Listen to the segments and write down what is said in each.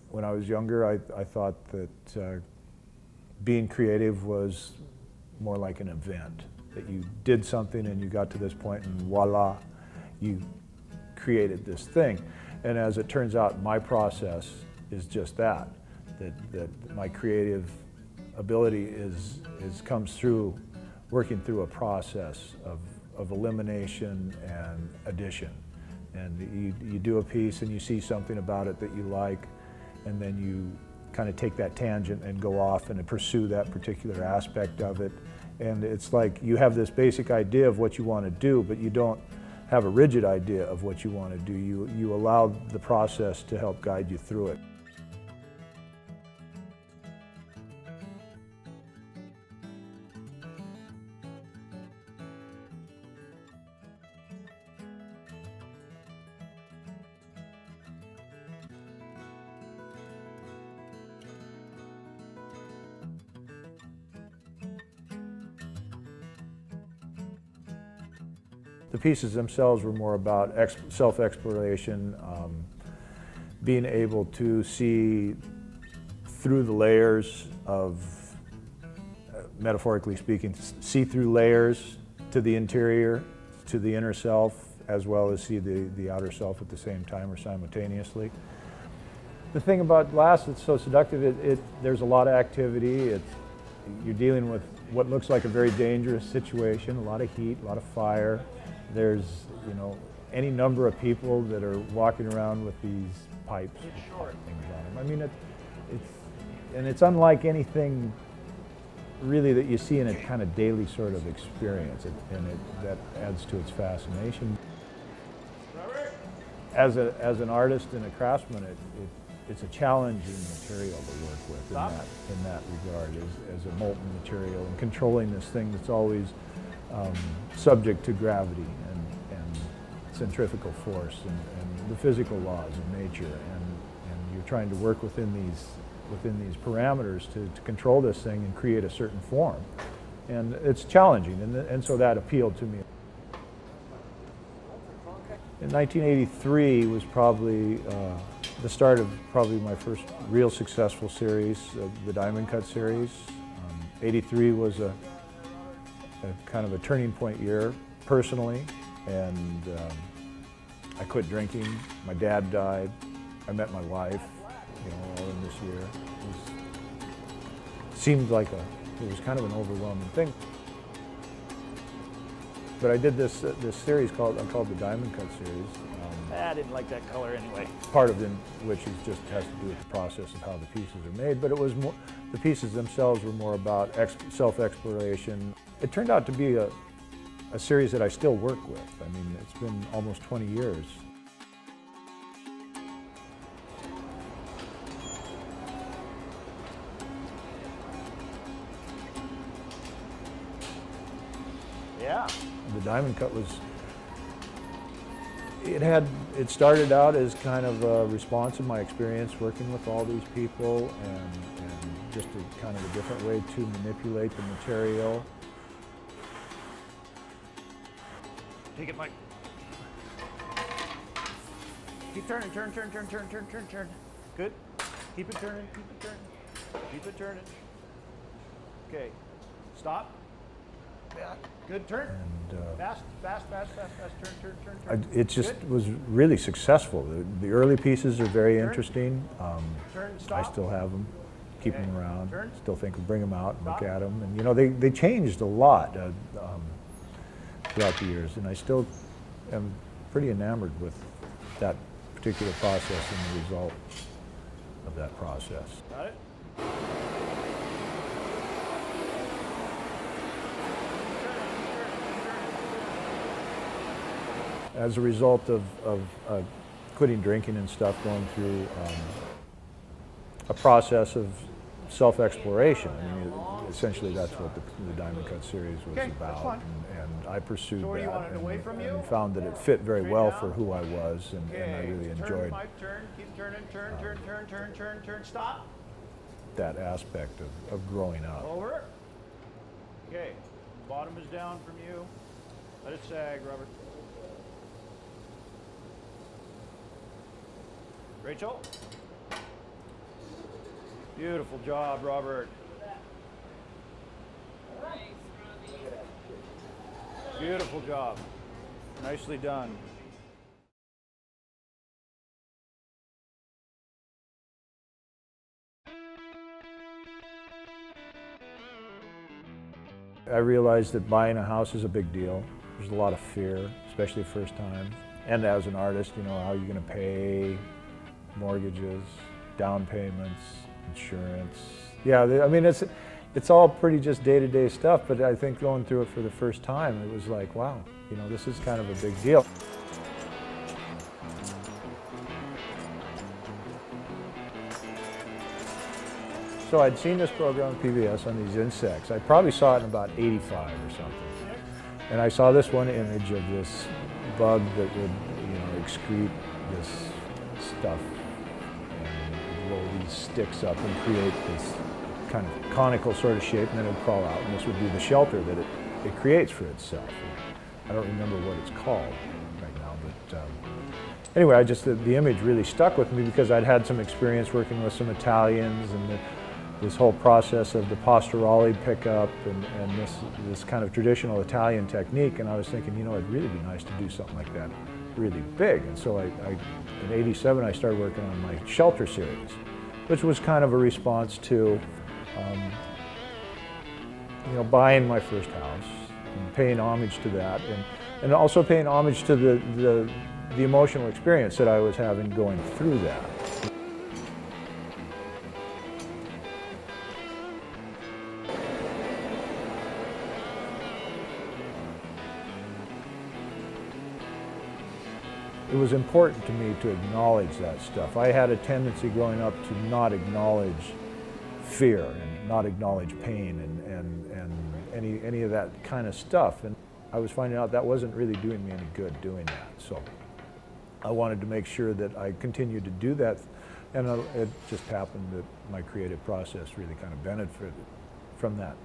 When I was younger, I thought that being creative was more like an event, that you did something and you got to this point and voila, you created this thing. And as it turns out, my process is just that my creative ability comes through working through a process of elimination and addition. And you do a piece and you see something about it that you like, and then you kind of take that tangent and go off and pursue that particular aspect of it. And it's like you have this basic idea of what you want to do, but you don't have a rigid idea of what you want to do. You allow the process to help guide you through it. The pieces themselves were more about self-exploration, being able to see through the layers of, metaphorically speaking, see through layers to the interior, to the inner self, as well as see the outer self at the same time or simultaneously. The thing about glass that's so seductive, there's a lot of activity. You're dealing with what looks like a very dangerous situation, a lot of heat, a lot of fire. There's, any number of people that are walking around with these pipes with things on them. I mean, it's unlike anything really that you see in a kind of daily sort of experience, that adds to its fascination. As an artist and a craftsman, it's a challenging material to work with in that regard, as a molten material, and controlling this thing that's always subject to gravity and centrifugal force and the physical laws of nature, and you're trying to work within these parameters to control this thing and create a certain form, and it's challenging, and so that appealed to me. In 1983 was probably the start of probably my first real successful series, the Diamond Cut series. 83 was a kind of a turning point year personally, and I quit drinking. My dad died. I met my wife, all in this year. Seemed like it was kind of an overwhelming thing. But I did this series called the Diamond Cut series. I didn't like that color anyway. Part of which has to do with the process of how the pieces are made, but it was more, the pieces themselves were more about self-exploration. It turned out to be a series that I still work with. I mean, it's been almost 20 years. Yeah. The Diamond Cut it started out as kind of a response to my experience working with all these people, and just a kind of a different way to manipulate the material. Take it, Mike. Keep turning, turn. Good. Keep it turning. Keep it turning. Okay. Stop. Yeah. Good, turn. And, fast. Turn. It just was really successful. The early pieces are very interesting. Turn, stop. I still have them, keep them around. Turn. Still think of bring them out and look at them. And they changed a lot throughout the years, and I still am pretty enamored with that particular process and the result of that process. Got it? As a result of quitting drinking and stuff, going through a process of self-exploration. I mean, essentially that's what the Diamond Cut series was about, and I pursued that and found that it fit very well for who I was, and I really enjoyed Turn, stop. that aspect of growing up. Over. Okay, bottom is down from you. Let it sag, Robert. Rachel? Beautiful job, Robert. Beautiful job. Nicely done. I realized that buying a house is a big deal. There's a lot of fear, especially first time. And as an artist, you know, how are you going to pay mortgages, down payments, insurance? Yeah, I mean, it's all pretty just day-to-day stuff, but I think going through it for the first time, it was like, wow, you know, this is kind of a big deal. So I'd seen this program on PBS on these insects. I probably saw it in about '85 or something. And I saw this one image of this bug that would, you know, excrete this stuff and roll these sticks up and create this kind of conical sort of shape, and then it would crawl out, and this would be the shelter that it creates for itself. I don't remember what it's called right now, but anyway, the image really stuck with me because I'd had some experience working with some Italians and this whole process of the pastorale pickup and this kind of traditional Italian technique, and I was thinking, you know, it'd really be nice to do something like that really big. And so in '87 I started working on my shelter series, which was kind of a response to you know, buying my first house and paying homage to that, and also paying homage to the emotional experience that I was having going through that. It was important to me to acknowledge that stuff. I had a tendency growing up to not acknowledge fear and not acknowledge pain and any of that kind of stuff. And I was finding out that wasn't really doing me any good doing that. So I wanted to make sure that I continued to do that. And it just happened that my creative process really kind of benefited from that.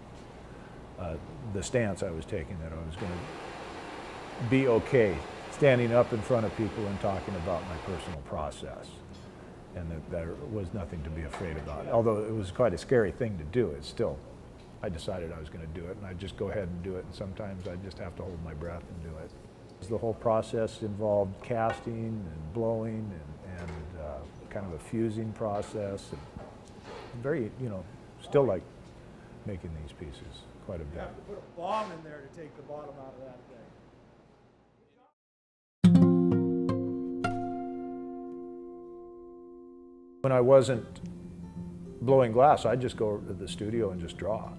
The stance I was taking, that I was going to be okay standing up in front of people and talking about my personal process, and that there was nothing to be afraid about. Although it was quite a scary thing to do, it's still, I decided I was going to do it, and I'd just go ahead and do it, and sometimes I just have to hold my breath and do it. The whole process involved casting and blowing and kind of a fusing process, and very, you know, still like making these pieces quite a bit. You have to put a bomb in there to take the bottom out of that thing. When I wasn't blowing glass, I'd just go to the studio and just draw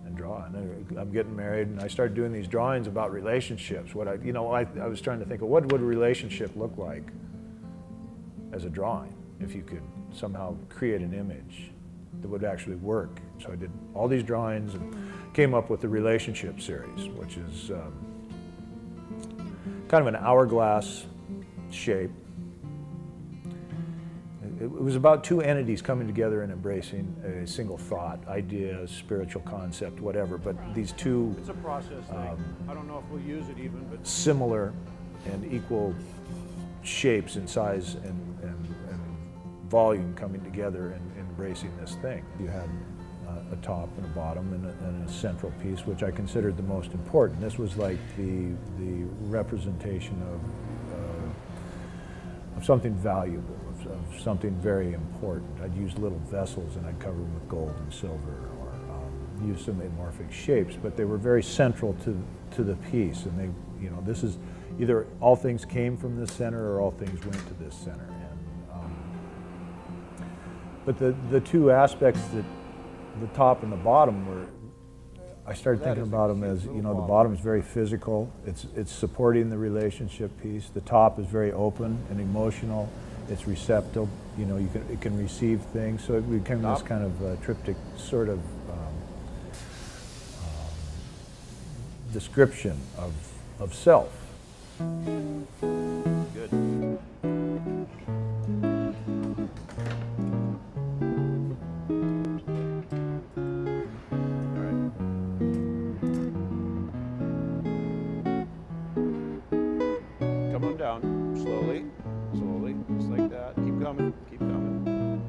and draw. And I'm getting married, and I started doing these drawings about relationships. I was trying to think of what would a relationship look like as a drawing if you could somehow create an image that would actually work. So I did all these drawings and came up with the relationship series, which is kind of an hourglass shape. It was about two entities coming together and embracing a single thought, idea, spiritual concept, whatever, but these two It's a process thing. I don't know if we'll use it even, but similar and equal shapes in size and volume coming together and embracing this thing. You had a top and a bottom and a central piece, which I considered the most important. This was like the representation of something valuable, of something very important. I'd use little vessels and I'd cover them with gold and silver, or use some amorphic shapes, but they were very central to the piece. And they, you know, this is either all things came from this center or all things went to this center. But the two aspects, that the top and the bottom, were, I started thinking about them as, you know, the bottom is very physical. It's supporting the relationship piece. The top is very open and emotional. It's receptive. You know, it can receive things. So it became this kind of triptych sort of description of self. good. Come on down, slowly, slowly, just like that. Keep coming, keep coming.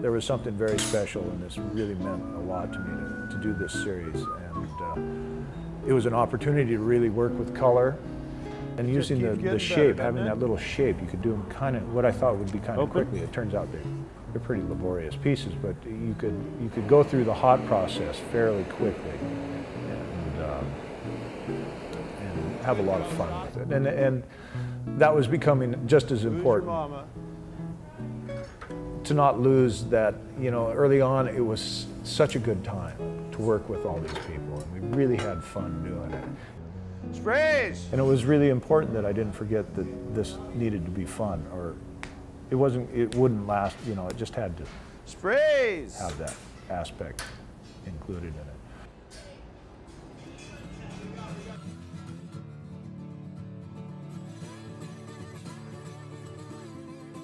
there was something very special, and this really meant a lot to me to do this series. And it was an opportunity to really work with color and Just using keeps the getting shape, better, doesn't having it? that little shape. You could do them kind of what I thought would be kind of Open. quickly. It turns out they're pretty laborious pieces, but you could go through the hot process fairly quickly and have a lot of fun with it. And that was becoming just as Who's your important. mama? To not lose that, you know, early on it was such a good time to work with all these people, and we really had fun doing it. Sprays! And it was really important that I didn't forget that this needed to be fun, or it wouldn't last, you know, it just had to Sprays! have that aspect included in it.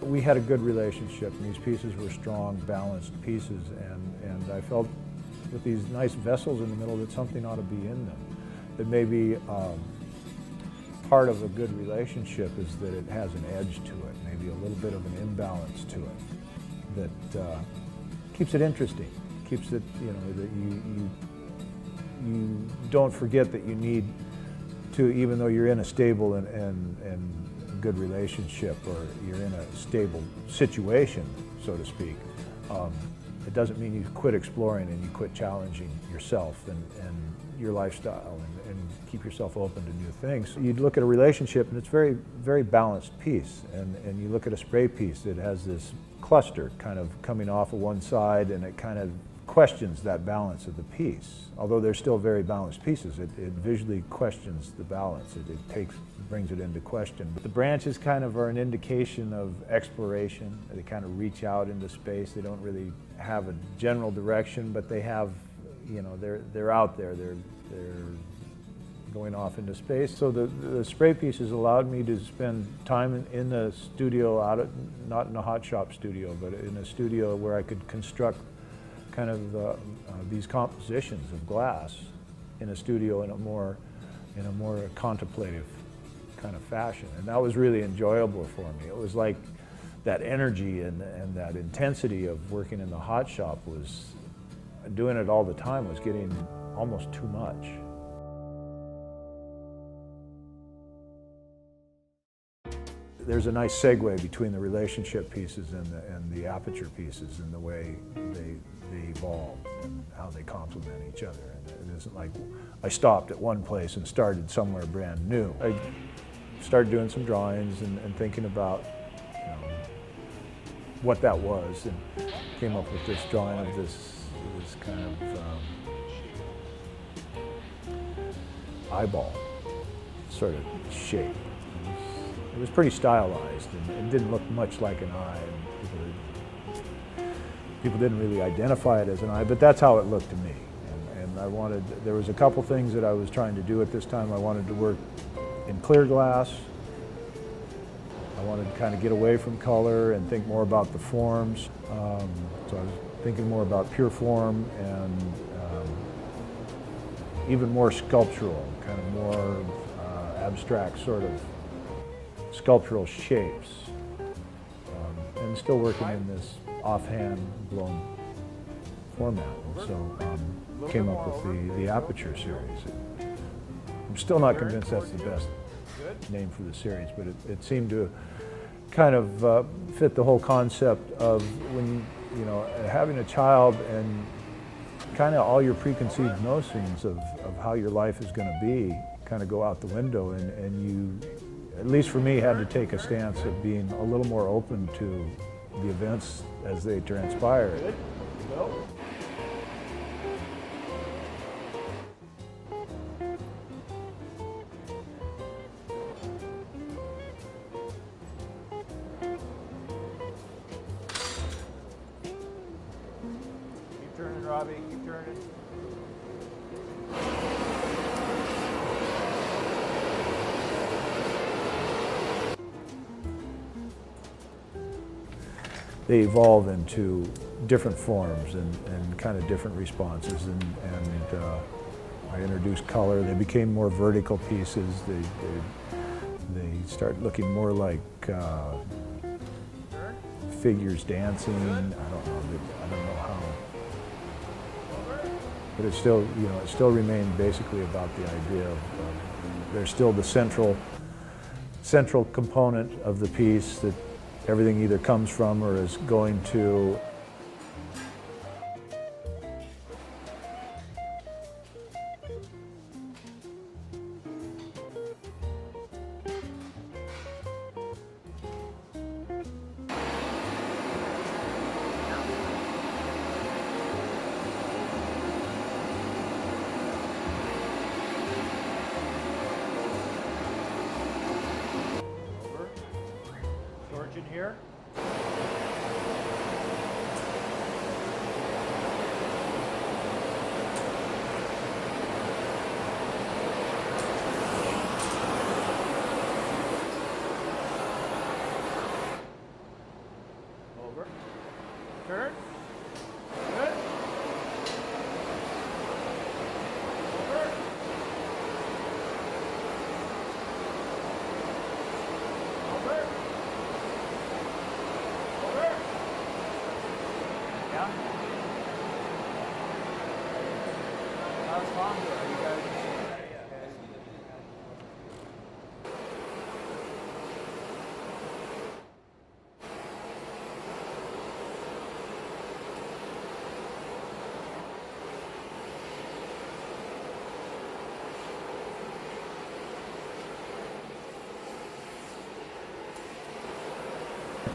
We had a good relationship, and these pieces were strong, balanced pieces, and I felt with these nice vessels in the middle that something ought to be in them. That maybe part of a good relationship is that it has an edge to it, maybe a little bit of an imbalance to it, that keeps it interesting, keeps it, you know, that you don't forget that you need to, even though you're in a stable and good relationship, or you're in a stable situation, so to speak, it doesn't mean you quit exploring and you quit challenging yourself and your lifestyle and keep yourself open to new things. You'd look at a relationship and it's very, very balanced piece, and you look at a spray piece that has this cluster kind of coming off of one side, and it kind of questions that balance of the piece. Although they're still very balanced pieces, it visually questions the balance. It brings it into question. But the branches kind of are an indication of exploration. They kind of reach out into space. They don't really have a general direction, but they have, you know, they're out there. They're going off into space. So the spray pieces allowed me to spend time in the studio, not in a hot shop studio, but in a studio where I could construct kind of these compositions of glass in a studio in a more contemplative kind of fashion, and that was really enjoyable for me. It was like that energy and that intensity of working in the hot shop was, doing it all the time was getting almost too much. There's a nice segue between the relationship pieces and the aperture pieces, and the way they evolve and how they complement each other. And it isn't like I stopped at one place and started somewhere brand new. I started doing some drawings and thinking about, you know, what that was, and came up with this drawing of this kind of eyeball sort of shape. It was pretty stylized, and it didn't look much like an eye. And people didn't really identify it as an eye, but that's how it looked to me. And there was a couple things that I was trying to do at this time. I wanted to work in clear glass. I wanted to kind of get away from color and think more about the forms. So I was thinking more about pure form and even more sculptural, kind of more abstract sort of sculptural shapes, and still working in this offhand blown format. And so came up with the Aperture series. I'm still not convinced that's the best name for the series, but it seemed to kind of fit the whole concept of when you know, having a child and kind of all your preconceived notions of how your life is going to be kind of go out the window, and you, at least for me, had to take a stance of being a little more open to the events as they transpire. Good. Go. Keep turning, Robbie. Keep turning. They evolve into different forms and kind of different responses, and I introduced color. They became more vertical pieces. They start looking more like figures dancing. I don't know. But it still, you know, it still remained basically about the idea of there's still the central component of the piece that everything either comes from or is going to. Over. Torch in here. Over. Turn. Good. Over. Over. Over. Yeah. How's longer? Are you guys?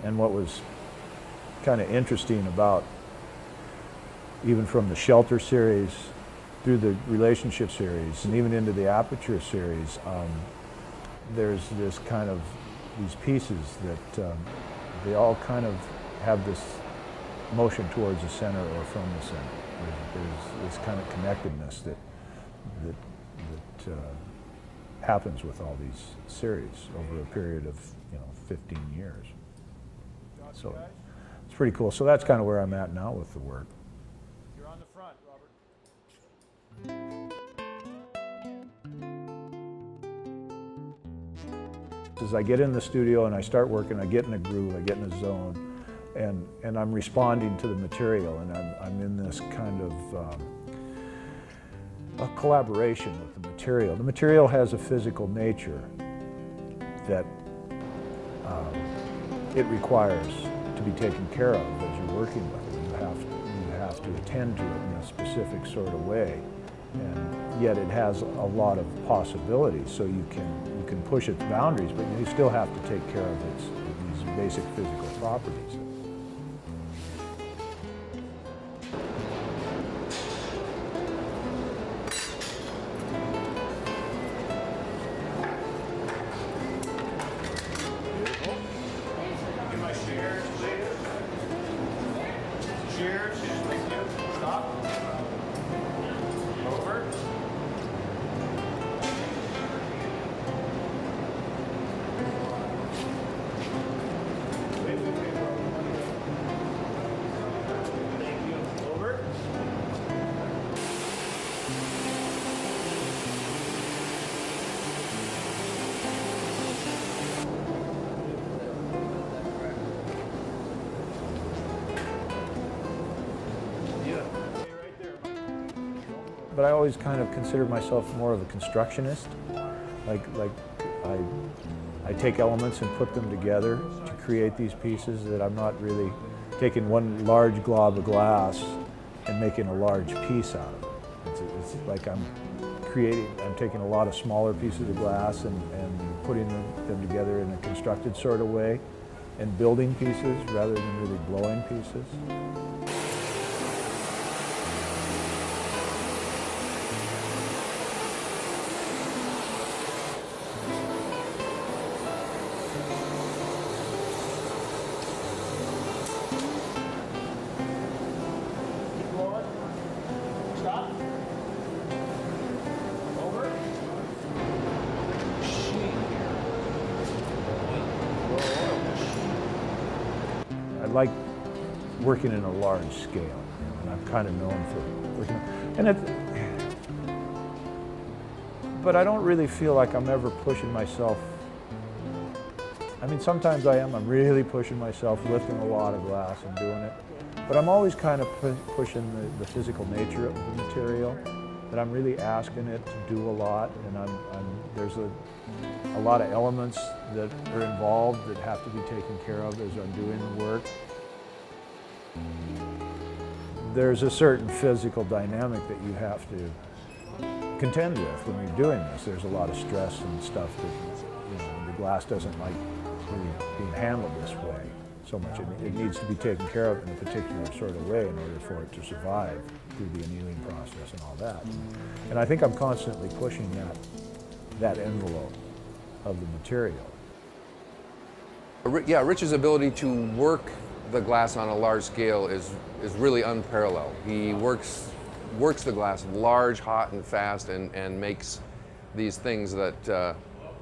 And what was kind of interesting about, even from the Shelter series through the Relationship series and even into the Aperture series, there's this kind of, these pieces that they all kind of have this motion towards the center or from the center. There's this kind of connectedness that happens with all these series over a period of, you know, 15 years. So it's pretty cool. So that's kind of where I'm at now with the work. You're on the front, Robert. As I get in the studio and I start working, I get in a groove, I get in a zone, and I'm responding to the material, and I'm in this kind of a collaboration with the material. The material has a physical nature that it requires to be taken care of as you're working with it. You have to attend to it in a specific sort of way, and yet it has a lot of possibilities. So you can push its boundaries, but you still have to take care of these basic physical properties. Get my shears, please. Shears, thank you. Stop. Over. Thank you. Over. Yeah. Stay right there. But I always kind of consider myself more of a constructionist. Like I take elements and put them together to create these pieces, that I'm not really taking one large glob of glass and making a large piece out of it. It's like I'm taking a lot of smaller pieces of glass and putting them together in a constructed sort of way and building pieces rather than really blowing pieces. Keep going. Stop. Over. I like working in a large scale, you know, and I'm kind of known for working. And but I don't really feel like I'm ever pushing myself I mean, sometimes I am. I'm really pushing myself, lifting a lot of glass and doing it. But I'm always kind of pushing the physical nature of the material, that I'm really asking it to do a lot, and there's a lot of elements that are involved that have to be taken care of as I'm doing the work. There's a certain physical dynamic that you have to contend with when you're doing this. There's a lot of stress and stuff that, the glass doesn't like really being handled this way so much. It needs to be taken care of in a particular sort of way in order for it to survive through the annealing process and all that. And I think I'm constantly pushing that envelope of the material. Yeah, Rich's ability to work the glass on a large scale is really unparalleled. He works the glass large, hot, and fast, and makes these things that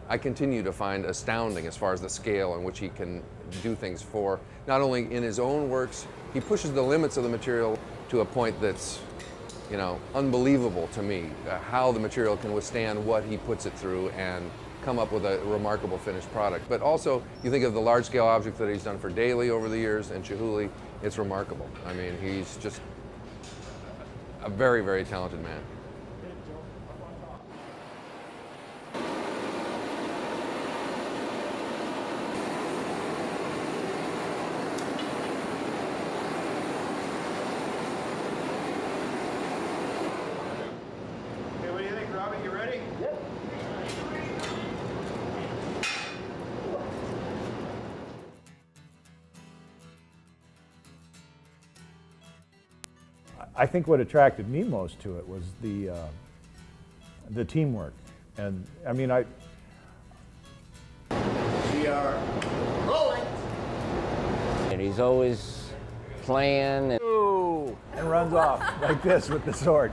I continue to find astounding as far as the scale in which he can do things for. Not only in his own works, he pushes the limits of the material to a point that's, unbelievable to me. How the material can withstand what he puts it through and come up with a remarkable finished product. But also, you think of the large-scale objects that he's done for Daly over the years and Chihuly, it's remarkable. I mean, he's just a very, very talented man. Okay, what do you think, Robbie? You ready? Yep. I think what attracted me most to it was the teamwork. And I mean, We are rolling. And he's always playing. and runs off like this with the sword.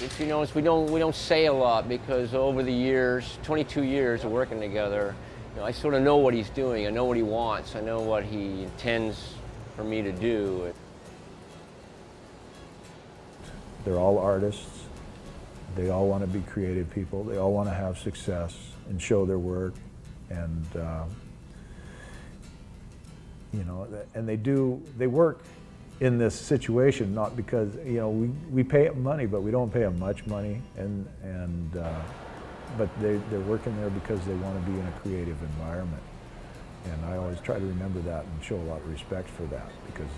If you notice, we don't say a lot because over the years, 22 years of working together, I sort of know what he's doing. I know what he wants. I know what he intends for me to do. They're all artists. They all want to be creative people. They all want to have success and show their work. And, and they work in this situation not because, we pay them money, but we don't pay them much money. But they're working there because they want to be in a creative environment. And I always try to remember that and show a lot of respect for that because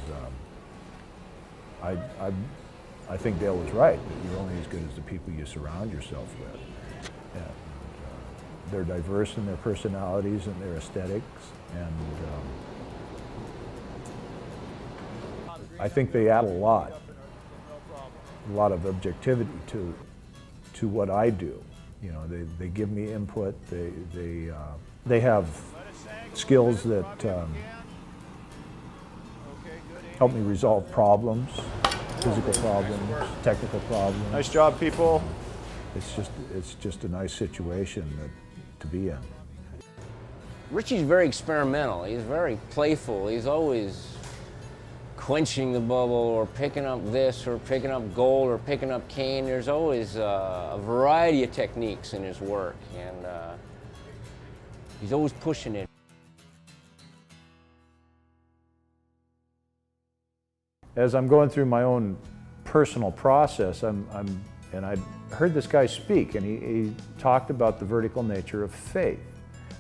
I think Dale was right, that you're only as good as the people you surround yourself with. And they're diverse in their personalities and their aesthetics, and I think they add a lot of objectivity to what I do. They give me input. They have skills that help me resolve problems. Physical problems, technical problems. Nice job, people. It's just a nice situation to be in. Richie's very experimental. He's very playful. He's always quenching the bubble or picking up this or picking up gold or picking up cane. There's always a variety of techniques in his work, and he's always pushing it. As I'm going through my own personal process, and I heard this guy speak, and he talked about the vertical nature of faith,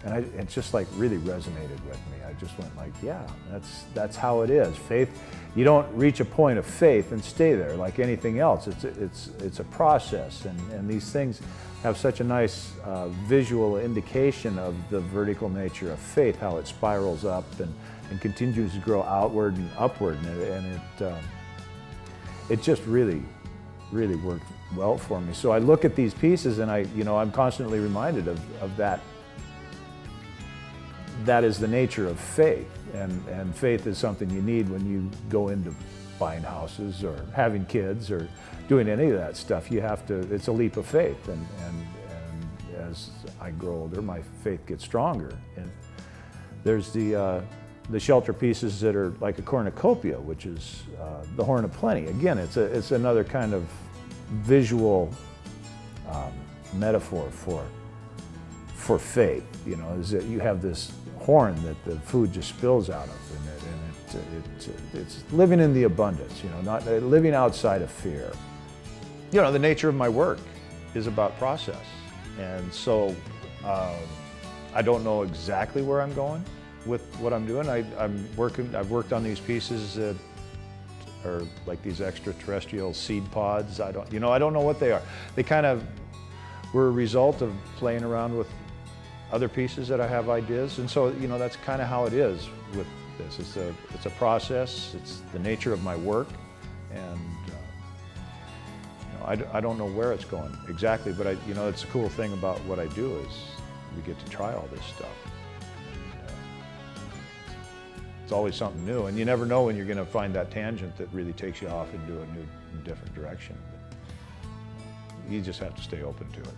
and it just like really resonated with me. I just went like, yeah, that's how it is. Faith, you don't reach a point of faith and stay there like anything else. It's a process, and these things have such a nice visual indication of the vertical nature of faith, how it spirals up and continues to grow outward and upward, and it just really worked well for me. So I look at these pieces, and I'm constantly reminded of that. That is the nature of faith, and faith is something you need when you go into buying houses or having kids or doing any of that stuff. You have to. It's a leap of faith, and as I grow older, my faith gets stronger. And there's the shelter pieces that are like a cornucopia, which is the Horn of Plenty. Again, it's another kind of visual metaphor for faith, you know, is that you have this horn that the food just spills out of, and it's living in the abundance, you know, not living outside of fear. You know, the nature of my work is about process, and so I don't know exactly where I'm going with what I'm doing. I've worked on these pieces that are like these extraterrestrial seed pods. I don't know what they are. They kind of were a result of playing around with other pieces that I have ideas, and so, you know, that's kind of how it is with this. It's a process. It's the nature of my work, and you know, I don't know where it's going exactly, but you know, it's a cool thing about what I do is we get to try all this stuff. It's always something new, and you never know when you're going to find that tangent that really takes you off into a new, different direction. But you just have to stay open to it.